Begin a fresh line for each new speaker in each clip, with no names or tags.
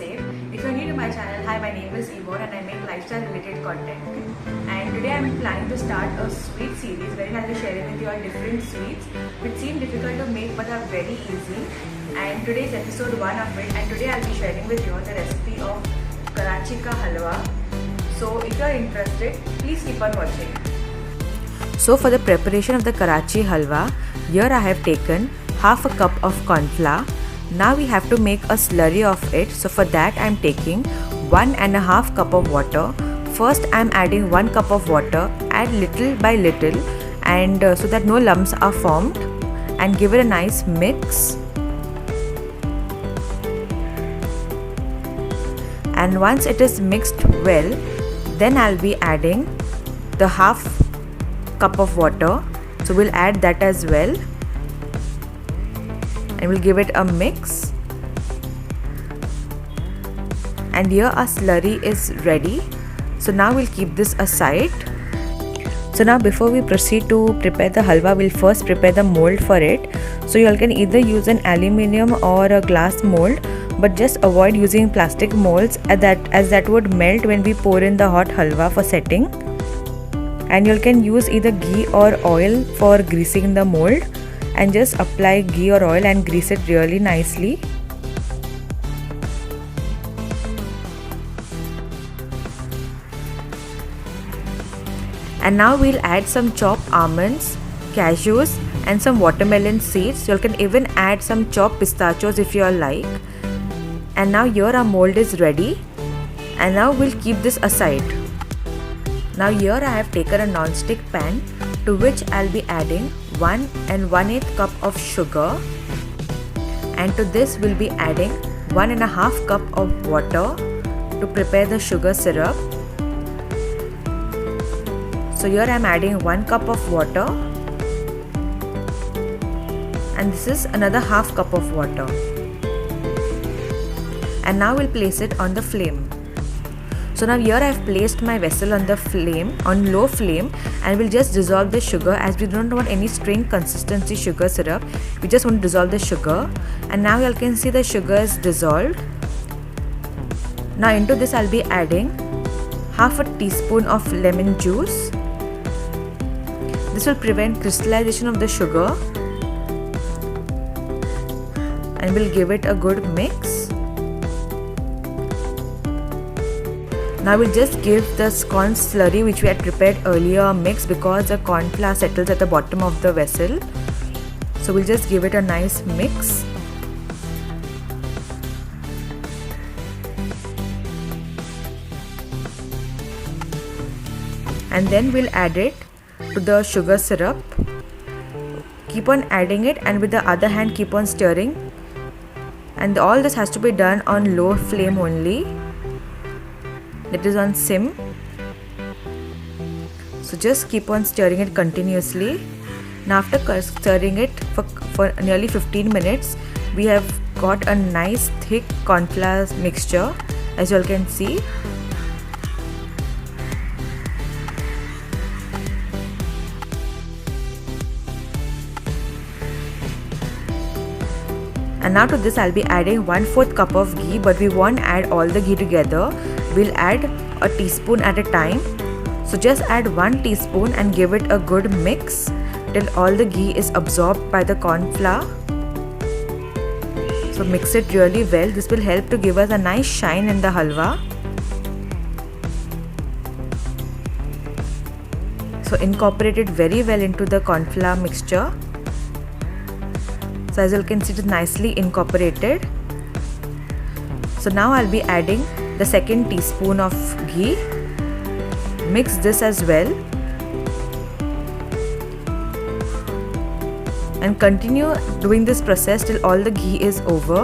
safe. If you're new to my channel, hi, my name is Yvonne and I make lifestyle related content. And today I'm planning to start a sweet series wherein I'll be sharing with you all different sweets which seem difficult to make but are very easy. And today is episode 1 of it, and today I'll be sharing with you all the recipe of Karachi ka halwa. So if you're interested, please keep on watching. So for the preparation of the Karachi halwa, here I have taken half a cup of corn flour. Now we have to make a slurry of it. So for that I am taking 1.5 cup of water. First I am adding 1 cup of water, add little by little, and so that no lumps are formed, and give it a nice mix. And once it is mixed well, then I'll be adding the half cup of water. So we'll add that as well, and we'll give it a mix. And here our slurry is ready. So now we'll keep this aside. So now before we proceed to prepare the halwa, we'll first prepare the mold for it. So you all can either use an aluminium or a glass mold, but just avoid using plastic molds as that would melt when we pour in the hot halwa for setting. And you can use either ghee or oil for greasing the mold, and just apply ghee or oil and grease it really nicely. And now we'll add some chopped almonds, cashews and some watermelon seeds. You can even add some chopped pistachios if you like. And now here our mold is ready, and now we'll keep this aside. Now here I have taken a non-stick pan to which I'll be adding 1 1/8 cup of sugar, and to this we'll be adding 1.5 cup of water to prepare the sugar syrup. So here I am adding 1 cup of water, and this is another half cup of water. And now we'll place it on the flame. So now here I have placed my vessel on the flame, on low flame, and we'll just dissolve the sugar, as we don't want any string consistency sugar syrup. We just want to dissolve the sugar. And now you can see the sugar is dissolved. Now into this I'll be adding half a teaspoon of lemon juice. This will prevent crystallization of the sugar, and we'll give it a good mix. Now we'll just give the corn slurry which we had prepared earlier a mix, because the corn flour settles at the bottom of the vessel. So we'll just give it a nice mix. And then we'll add it to the sugar syrup. Keep on adding it, and with the other hand keep on stirring. And all this has to be done on low flame only. It is on sim. So just keep on stirring it continuously. Now after stirring it for nearly 15 minutes, we have got a nice thick corn flour mixture, as you all can see. And now to this I'll be adding 1/4 cup of ghee, but we won't add all the ghee together. We'll add a teaspoon at a time. So just add 1 teaspoon and give it a good mix till all the ghee is absorbed by the corn flour. So mix it really well. This will help to give us a nice shine in the halwa. So incorporate it very well into the corn flour mixture. So as you can see, it is nicely incorporated. So now I'll be adding the 2nd teaspoon of ghee. Mix this as well, and continue doing this process till all the ghee is over.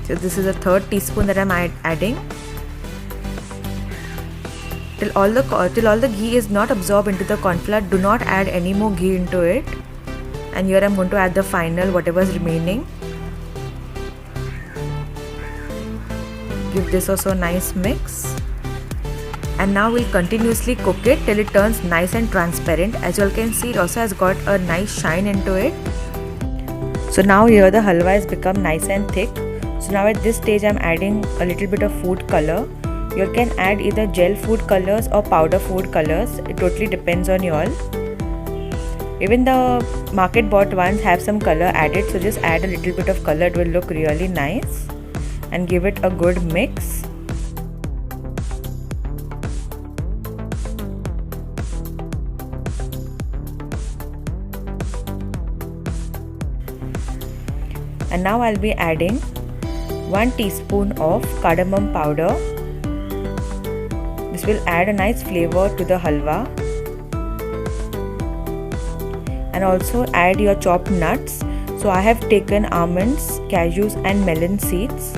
So this is the 3rd teaspoon that I'm adding. Till all the ghee is not absorbed into the corn flour, do not add any more ghee into it. And here I'm going to add the final whatever is remaining. Give this also a nice mix. And now we'll continuously cook it till it turns nice and transparent. As you all can see, it also has got a nice shine into it. So now here the halwa has become nice and thick. So now at this stage I'm adding a little bit of food color. You can add either gel food colors or powder food colors. It totally depends on you all. Even the market bought ones have some color added, so just add a little bit of color. It will look really nice and give it a good mix. And now I'll be adding 1 teaspoon of cardamom powder. This will add a nice flavor to the halwa. And also add your chopped nuts. So I have taken almonds, cashews and melon seeds.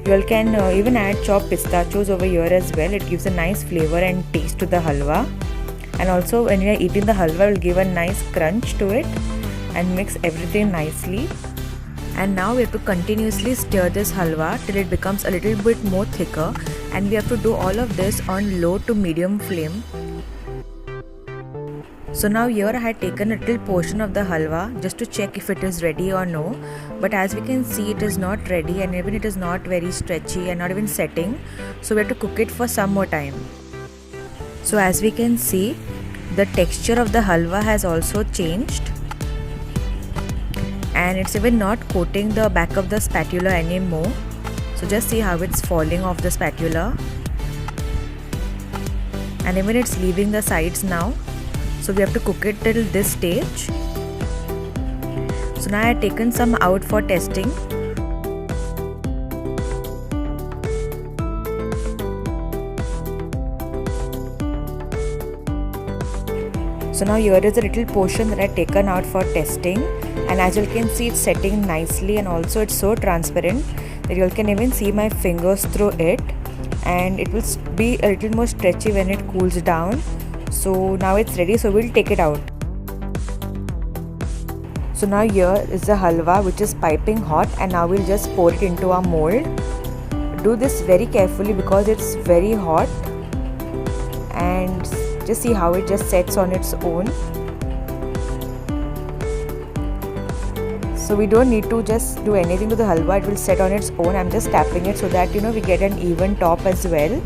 You all can even add chopped pistachios over here as well. It gives a nice flavor and taste to the halwa. And also when you are eating the halwa, it will give a nice crunch to it and mix everything nicely. And now we have to continuously stir this halwa till it becomes a little bit more thicker, and we have to do all of this on low to medium flame. So now here I had taken a little portion of the halwa just to check if it is ready or no, but as we can see it is not ready, and even it is not very stretchy and not even setting, so we have to cook it for some more time. So as we can see, the texture of the halwa has also changed. And it's even not coating the back of the spatula anymore. So just see how it's falling off the spatula. And even it's leaving the sides now. So we have to cook it till this stage. So now I have taken some out for testing. So now here is a little portion that I have taken out for testing. And as you can see, it's setting nicely, and also it's so transparent that you can even see my fingers through it, and it will be a little more stretchy when it cools down. So now it's ready, so we'll take it out. So now here is the halwa which is piping hot, and now we'll just pour it into our mold. Do this very carefully because it's very hot, and just see how it just sets on its own. So we don't need to just do anything to the halwa, it will set on its own. I'm just tapping it so that we get an even top as well.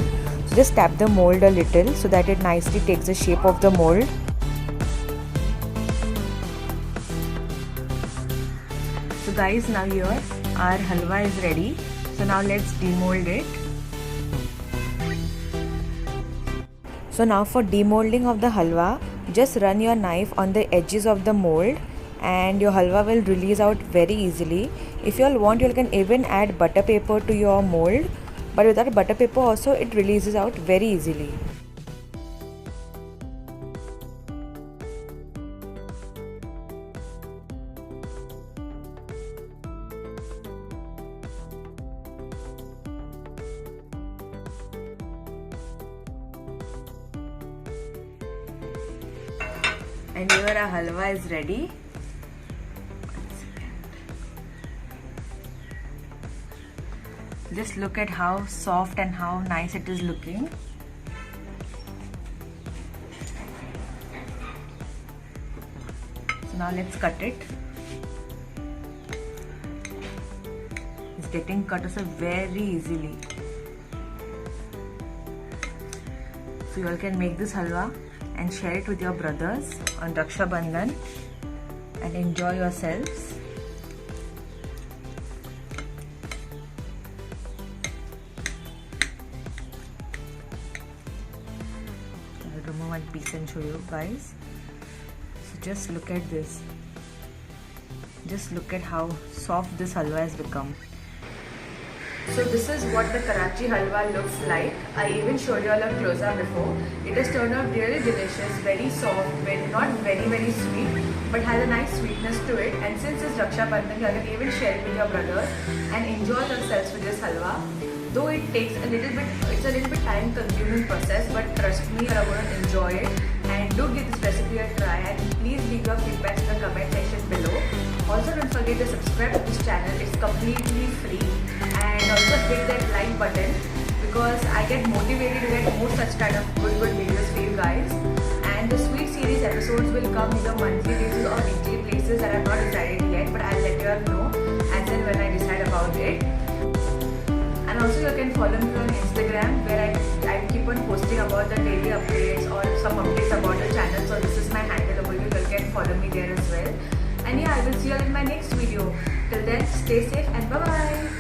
So just tap the mold a little so that it nicely takes the shape of the mold. So guys, now here our halwa is ready. So now let's demold it. So now for demolding of the halwa, just run your knife on the edges of the mold, and your halwa will release out very easily. If you all want, you can even add butter paper to your mold, but without butter paper also it releases out very easily. And here our halwa is ready. Just look at how soft and how nice it is looking. So now let's cut it. It's getting cut also very easily. So you all can make this halwa and share it with your brothers on Raksha Bandhan and enjoy yourselves. I'll remove one piece and show you guys. So just look at this. Just look at how soft this halwa has become. So this is what the Karachi halwa looks like. I even showed you all a close-up before. It has turned out really delicious, very soft, not very sweet, but has a nice sweetness to it. And since it's Raksha Bandhan, you can even share it with your brothers and enjoy yourselves with this halwa. Though it takes a little bit, it's a little bit time-consuming process, but trust me, you're going to enjoy it. And do give this recipe a try, and please leave your feedback in the comment section below. Also, don't forget to subscribe to this channel. It's completely free. And also hit that like button because I get motivated to get more such kind of good videos for you guys. And the sweet series episodes will come either monthly basis or weekly basis, and I'm not decided yet, but I'll let you all know as and when I decide about it. And also you can follow me on Instagram, where I keep on posting about the daily updates or some updates about the channel. So this is my handle over here. You can follow me there as well. And yeah, I will see you all in my next video. Till then, stay safe and bye bye.